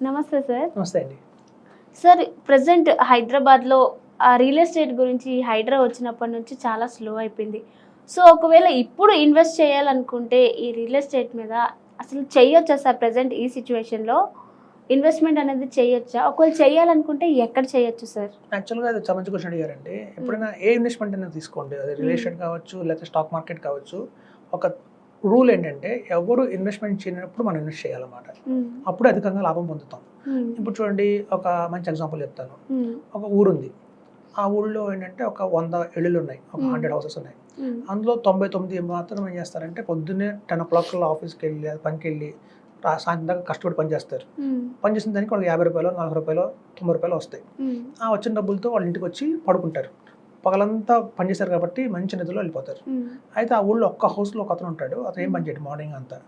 నమస్తే సార్. నమస్తే అండి. సార్ ప్రెజెంట్ హైదరాబాద్‌లో రియల్ ఎస్టేట్ గురించి హైడ్రా వచ్చినప్పటి నుంచి చాలా స్లో అయిపోయింది. సో, ఒకవేళ ఇప్పుడు ఇన్వెస్ట్ చేయాలనుకుంటే ఈ రియల్ ఎస్టేట్ మీద అసలు చేయొచ్చా సార్ ప్రెజెంట్ ఈ సిట్యుయేషన్‌లో? ఇన్వెస్ట్‌మెంట్ అనేది చేయొచ్చా? ఒకవేళ చేయాలనుకుంటే ఎక్కడ చేయొచ్చు సార్? యాక్చువల్‌గా అది చాలా మంచి క్వెషన్ అడిగారండి. ఎప్పుడైనా ఏ ఇన్వెస్ట్‌మెంట్ అయినా తీసుకోండి. అది రియల్ ఎస్టేట్ కావచ్చు, లేకపోతే స్టాక్ మార్కెట్ కావచ్చు. ఒక రూల్ ఏంటంటే ఎవరు ఇన్వెస్ట్‌మెంట్ చేయనప్పుడు మనం ఇన్వెస్ట్ చేయాలన్నమాట. అప్పుడే అధికంగా లాభం పొందుతాం. ఇప్పుడు చూడండి, ఒక మంచి ఎగ్జాంపుల్ చెప్తాను. ఒక ఊరుంది. ఆ ఊళ్ళో ఏంటంటే ఒక 100 ఇళ్ళు ఉన్నాయి. ఒక 100 హౌసెస్ ఉన్నాయి. అందులో 99 మాత్రం ఏం చేస్తారంటే పొద్దున్నే 10 ఆఫీస్కి వెళ్ళి పనికి సాయంత్రం దాకా కష్టపడి పనిచేస్తారు. పనిచేసిన దానికి వాళ్ళకి ₹50, ₹40, ₹90 వస్తాయి. ఆ వచ్చిన డబ్బులతో వాళ్ళ ఇంటికి వచ్చి పడుకుంటారు. పగలంతా పనిచేస్తారు కాబట్టి మంచి నిధులు వెళ్ళిపోతారు. అయితే ఆ ఊళ్ళో ఒక్క హౌస్లో ఒక అతను ఉంటాడు. అతను ఏం పని చేయడు మార్నింగ్ అంతా.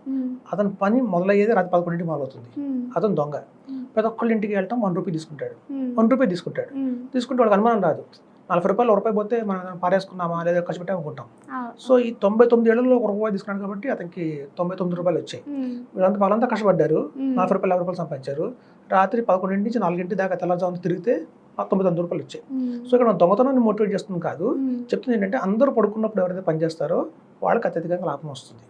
అతని పని మొదలయ్యేది రాత్రి 11కి మొదలవుతుంది. అతను దొంగ. ప్రతి ఒక్కళ్ళ ఇంటికి వెళ్ళటం ₹1 తీసుకుంటాడు. తీసుకుంటే వాళ్ళకి అనుమానం రాదు. ₹40 రూపాయి పోతే మనం పారేసుకున్నామా లేదా ఖర్చు పెట్టాము అనుకుంటాం. సో ఈ 99 ఏళ్లలో ₹1 తీసుకున్నాడు కాబట్టి అతనికి ₹99 వచ్చాయి. వీళ్ళంతా వాళ్ళంతా కష్టపడ్డారు. ₹40 ₹50 సంపాదించారు. రాత్రి 11 నుంచి 4 దాకా తెల్లవారుజామున తిరిగితే ₹99 వచ్చాయి. సో ఇక్కడ మనం దొంగతనాన్ని మోటివేట్ చేస్తుంది కాదు, చెప్తుంది ఏంటంటే అందరూ పడుకున్నప్పుడు ఎవరైతే పనిచేస్తారో వాళ్ళకి అత్యధికంగా లాభం వస్తుంది.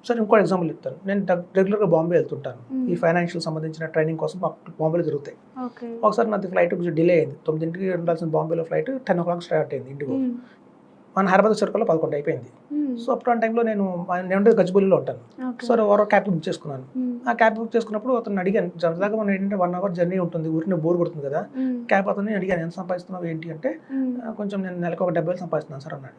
సరే, ఇంకో ఎగ్జాంపుల్ చెప్తాను. నేను రెగ్యులర్గా బాంబే వెళ్తుంటాను. ఈ ఫైనాన్షియల్ సంబంధించిన ట్రైనింగ్ కోసం బాంబేలో జరుగుతాయి. ఒకసారి నాది ఫ్లైట్ కొంచెం డిలే అయింది. 9కి ఉండాల్సిన బాంబేలో ఫ్లైట్ 10 o'clock స్టార్ట్ అయింది ఇండిగో. మన హైదరాబాద్ సర్కల్లో 11 అయిపోయింది. సో అప్పుడు ఆ టైంలో నేను ఉండేది గచ్చిబౌలిలో ఉంటాను. సో ఎవరో క్యాబ్ బుక్ చేసుకున్నాను. ఆ క్యాబ్ బుక్ చేసుకున్నప్పుడు అతను అడిగాను, సరదాగా మనం ఏంటంటే 1 hour జర్నీ ఉంటుంది, ఊరిని బోర్ కొడుతుంది కదా. క్యాబ్ అతను అడిగాను, ఎంత సంపాదిస్తున్నావు ఏంటి అంటే, కొంచెం నేను నెలకు ఒక 70,000 సంపాదిస్తున్నాను సార్ అన్నాడు.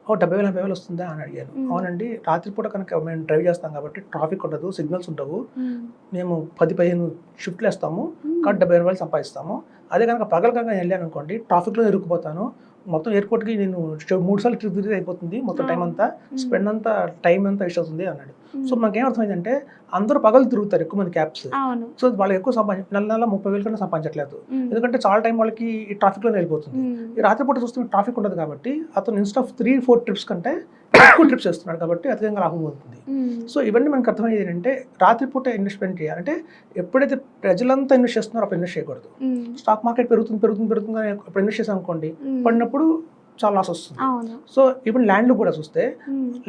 70,000 80,000 వస్తుందా అని అడిగాను. అవునండి, రాత్రిపూట కనుక మేము డ్రైవ్ చేస్తాం కాబట్టి ట్రాఫిక్ ఉండదు, సిగ్నల్స్ ఉండవు, మేము 10-15 షిఫ్ట్లు వేస్తాము కాబట్టి 70,000 సంపాదిస్తాము. అదే కనుక పగల కనుక వెళ్ళాను అనుకోండి, ట్రాఫిక్లో ఇరుక్కుపోతాను, మొత్తం ఎయిర్పోర్ట్కి నేను 3 సార్లు ట్రిప్ తిరిగి అయిపోతుంది, మొత్తం టైం అంతా స్పెండ్ అంతా టైం అంతా వేస్ట్ అవుతుంది అన్నాడు. సో మనకేం అర్థమైందంటే అందరూ పగలు తిరుగుతారు ఎక్కువ మంది క్యాబ్స్. సో వాళ్ళకి ఎక్కువ నెల 30,000 కన్నా సంపాదించట్లేదు. ఎందుకంటే చాలా టైం వాళ్ళకి ఈ ట్రాఫిక్లోనే వెళ్ళిపోతుంది. ఈ రాత్రిపూట చూస్తే ట్రాఫిక్ ఉండదు కాబట్టి అతను ఇన్స్టెడ్ ఆఫ్ 3-4 ట్రిప్స్ కంటే ఎక్కువ ట్రిప్స్ చేస్తున్నాడు కాబట్టి అధికంగా లాభం అవుతుంది. సో ఇవన్నీ మనకు అర్థమయ్యేది ఏంటంటే రాత్రిపూట ఇన్వెస్ట్మెంట్ చేయాలంటే ఎప్పుడైతే ప్రజలంతా ఇన్వెస్ట్ చేస్తున్నారో అప్పుడు ఇన్వెస్ట్ చేయకూడదు. స్టాక్ మార్కెట్ పెరుగుతుంది అప్పుడు ఇన్వెస్ట్ చేసాం అనుకోండి, పడినప్పుడు చాలా లాస్ వస్తుంది. సో ఇప్పుడు ల్యాండ్లు కూడా చూస్తే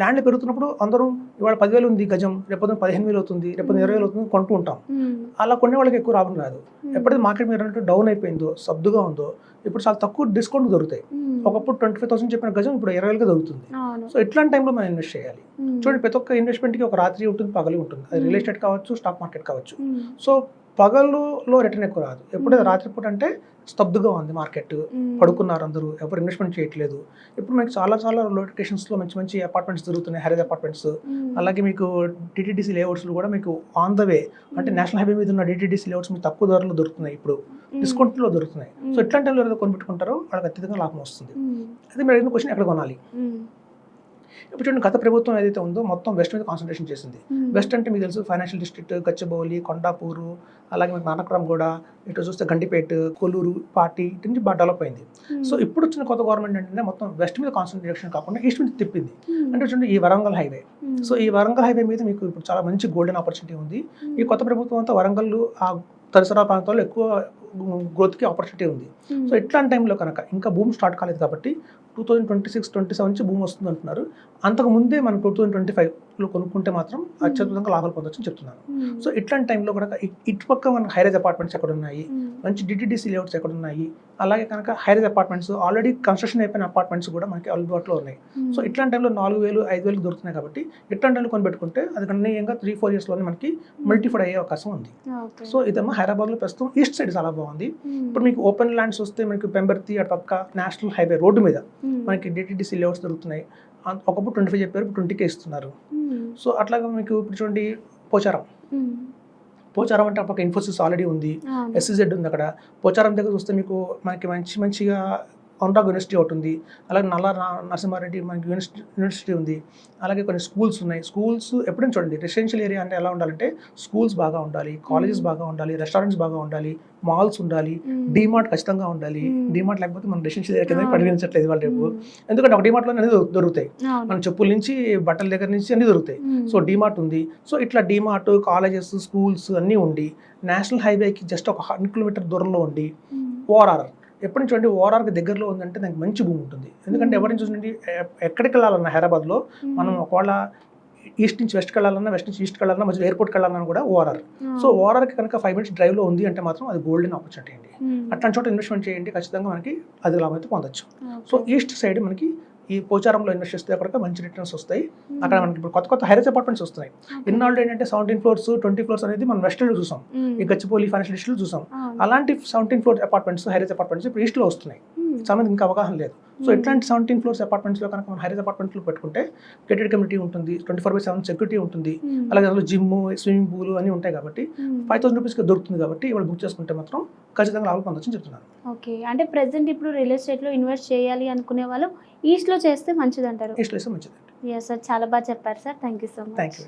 ల్యాండ్ పెరుగుతున్నప్పుడు అందరూ ఇవాళ 10,000 ఉంది గజం, రేపు 15,000 అవుతుంది, రేపు 20,000 అవుతుంది కొంటూ ఉంటాం. అలా కొనే వాళ్ళకి ఎక్కువ లాభం రాదు. ఎప్పుడైతే మార్కెట్ మీద డౌన్ అయిపోయిందో, సబ్దుగా ఉందో, ఇప్పుడు చాలా తక్కువ డిస్కౌంట్ దొరుకుతాయి. ఒకప్పుడు 25,000 చెప్పిన గజం ఇప్పుడు 20,000 దొరుకుతుంది. సో ఇట్లాంటి టైంలో మనం ఇన్వెస్ట్ చేయాలి. చూడండి, ప్రతి ఒక్క ఇన్వెస్ట్మెంట్కి ఒక రాత్రి ఉంటుంది, పగలి ఉంటుంది. అది రియల్ ఎస్టేట్ కావచ్చు, స్టాక్ మార్కెట్ కావచ్చు. సో పగలులో రిటర్న్ ఎక్కువ రాదు. ఎప్పుడైతే రాత్రిపూట అంటే స్తబ్దుగా ఉంది మార్కెట్, పడుకున్నారు అందరూ, ఎవరు ఇన్వెస్ట్మెంట్ చేయట్లేదు. ఇప్పుడు మీకు చాలా లొకేషన్స్లో మంచి అపార్ట్మెంట్స్ దొరుకుతున్నాయి, హైరేజ్ అపార్ట్మెంట్స్. అలాగే మీకు డిటిడిసి లేఅవుట్స్లో కూడా మీకు ఆన్ ద వే అంటే నేషనల్ హైవే మీద ఉన్న డిటిడిసి లేఅవుట్స్ మీకు తక్కువ ధరలో దొరుకుతున్నాయి, ఇప్పుడు డిస్కౌంట్లో దొరుకుతున్నాయి. సో ఇట్లాంటి వాళ్ళు ఎవరైతే కొనిపెట్టుకుంటారో వాళ్ళకి అత్యధికంగా లాభం వస్తుంది. అయితే మీరు అడిగిన క్వశ్చన్ ఎక్కడ కొనాలి? ఇప్పుడు చూడండి, గత ప్రభుత్వం ఏదైతే ఉందో మొత్తం వెస్ట్ మీద కాన్సన్ట్రేషన్ చేసింది. వెస్ట్ అంటే మీకు తెలుసు, ఫైనాన్షియల్ డిస్ట్రిక్ట్, గచ్చిబౌలి, కొండాపూరు, అలాగే మీకు నానక్రామ్ కూడా, ఇటు చూస్తే గండిపేట, కొల్లూరు, పాటి, ఇటు నుంచి బాగా డెవలప్ అయింది. సో ఇప్పుడు వచ్చిన కొత్త గవర్నమెంట్ ఏంటంటే మొత్తం వెస్ట్ మీద కాన్సన్ట్రేషన్ కాకుండా ఈస్ట్ మీద తిప్పింది. అంటే చూడండి, ఈ వరంగల్ హైవే. సో ఈ వరంగల్ హైవే మీద మీకు ఇప్పుడు చాలా మంచి గోల్డెన్ ఆపర్చునిటీ ఉంది. ఈ కొత్త ప్రభుత్వం అంతా వరంగల్ ఆ పరిసర ప్రాంతాల్లో ఎక్కువ గ్రోత్కి ఆపర్చునిటీ ఉంది. సో ఇట్లాంటి టైంలో కనుక ఇంకా భూమి స్టార్ట్ కాలేదు కాబట్టి 2026-27 నుంచి భూమి వస్తుంది అంటున్నారు. అంతకు ముందే మనం 2025లో కొనుక్కుంటే మాత్రం అత్యద్భుతంగా లాభాలు పొందొచ్చని చెప్తున్నాను. సో ఇట్లాంటి టైంలో కనుక ఇటుపక్క మన హైరేజ్ అపార్ట్మెంట్స్ ఎక్కడ ఉన్నాయి, మంచి డిటిడిసి లేఅవుట్స్ ఎక్కడ ఉన్నాయి, అలాగే కనుక హైరేజ్ అపార్ట్మెంట్స్ ఆల్రెడీ కన్స్ట్రక్షన్ అయిపోయిన అపార్ట్మెంట్స్ కూడా మనకి అందుబాటులో ఉన్నాయి. సో ఇట్లాంటి టైంలో 4,000-5,000 దొరుకుతున్నాయి కాబట్టి ఇట్లాంటి టైంలో కొనిపెట్టుకుంటే అది గణనీయంగా 3-4 yearsలోనే మనకి మల్టిఫైడ్ అయ్యే అవకాశం ఉంది. సో ఇదేమో హైదరాబాద్లో ప్రస్తుతం ఈస్ట్ సైడ్ చాలా బాగుంది. ఇప్పుడు మీకు ఓపెన్ ల్యాండ్స్ వస్తే మనకి పెంబర్తి అటు పక్క నేషనల్ హైవే రోడ్డు మీద మనకి డిటిడిసి లేఅవుట్స్ దొరుకుతున్నాయి. ఒకప్పుడు 25 చెప్పారు, ఇప్పుడు 20K ఇస్తున్నారు. సో అట్లాగా మీకు ఇప్పుడు చూడండి, పోచారం అంటే అప్పటికి ఇన్ఫోసిస్ ఆల్రెడీ ఉంది, SEZ ఉంది అక్కడ. పోచారం దగ్గర చూస్తే మీకు మనకి మంచిగా అనురాగ్ యూనివర్సిటీ ఒకటి ఉంది, అలాగే నరసింహారెడ్డి మనకి యూనివర్సిటీ ఉంది, అలాగే కొన్ని స్కూల్స్ ఉన్నాయి. స్కూల్స్ ఎప్పుడైనా చూడండి, రెసిడెన్షియల్ ఏరియా అంటే ఎలా ఉండాలంటే స్కూల్స్ బాగా ఉండాలి, కాలేజెస్ బాగా ఉండాలి, రెస్టారెంట్స్ బాగా ఉండాలి, మాల్స్ ఉండాలి, డీమార్ట్ ఖచ్చితంగా ఉండాలి. డీమార్ట్ లేకపోతే మనం రెసిడెన్షియల్ ఏరియా కింద పరిగణించట్లేదు వాళ్ళు రేపు, ఎందుకంటే ఒక డీమార్ట్లో అన్ని దొరుకుతాయి, మన చెప్పుల నుంచి బట్టల దగ్గర నుంచి అన్ని దొరుకుతాయి. సో డీమార్ట్ ఉంది. సో ఇట్లా డీమార్ట్, కాలేజెస్, స్కూల్స్ అన్నీ ఉండి, నేషనల్ హైవేకి జస్ట్ ఒక 100 కిలోమీటర్ దూరంలో ఉండి, ఓఆర్ఆర్ ఎప్పటి నుంచి అంటే ఓఆర్ఆర్కి దగ్గరలో ఉందంటే దానికి మంచి భూమి ఉంటుంది. ఎందుకంటే ఎవరి నుంచి చూడండి, ఎక్కడికి వెళ్ళాలన్నా హైదరాబాద్లో మనం ఒకవేళ ఈస్ట్ నుంచి వెస్ట్కి వెళ్ళాలన్నా, వెస్ట్ నుంచి ఈస్ట్కి వెళ్ళాలన్నా, మధ్య ఎయిర్పోర్ట్కి వెళ్ళాలన్నా కూడా ఓఆర్ఆర్. సో ఓఆర్ఆర్కి కనుక 5 minutes డ్రైవ్లో ఉంది అంటే మాత్రం అది గోల్డెన్ ఆపర్చునిటీ అండి. అట్లాంటి చోట ఇన్వెస్ట్మెంట్ చేయండి, ఖచ్చితంగా మనకి అది లాభం అయితే పొందొచ్చు. సో ఈస్ట్ సైడ్ మనకి ఈ పోచారంలో ఇన్వెస్ట్ చేస్తే అక్కడ మంచి రిటర్న్స్ వస్తాయి. అక్కడ మనకి ఇప్పుడు కొత్త హైరైజ్ అపార్ట్మెంట్స్ వస్తున్నాయి. ఇన్నాళ్ళు ఏంటంటే 17 floors 20 floors అనేది మనం వెస్ట్లో చూసాం, ఈ గచ్చిపోలి ఫైనాన్షియల్ డిస్ట్రిక్ట్లో చూసాం. అలాంటి 17 floor అపార్ట్మెంట్స్, హైరైజ్ అపార్ట్మెంట్స్ ఇప్పుడు ఈస్ట్లో వస్తున్నాయి. చాలా మంది ఇంకా అవగాహన లేదు. సో ఇట్లాంటి 17 floors అపార్ట్మెంట్స్లో కనుక మనం హైరైజ్ అపార్ట్మెంట్లో పెట్టుకుంటే గేటెడ్ కమ్యూనిటీ ఉంటుంది, 24/7 సెక్యూరిటీ ఉంటుంది, అలాగే అందులో జిమ్, స్విమ్మింగ్ పూల్ అన్నీ ఉంటాయి కాబట్టి 5,000 రూపీస్కి దొరుకుతుంది. కాబట్టి ఇవాళ బుక్ చేసుకుంటే మాత్రం ఖచ్చితంగా లాభం పొందొచ్చని చెప్తున్నాను. ఓకే, అంటే ప్రెసెంట్ ఇప్పుడు రియల్ ఎస్టేట్లో ఇన్వెస్ట్ చేయాలి అనుకునే వాళ్ళు ఈస్ట్లో చేస్తే మంచిది అంటారు. ఈస్ట్లో చేస్తే మంచిదండి. ఎస్ సార్, చాలా బాగా చెప్పారు sir. Thank you so much. Thank you.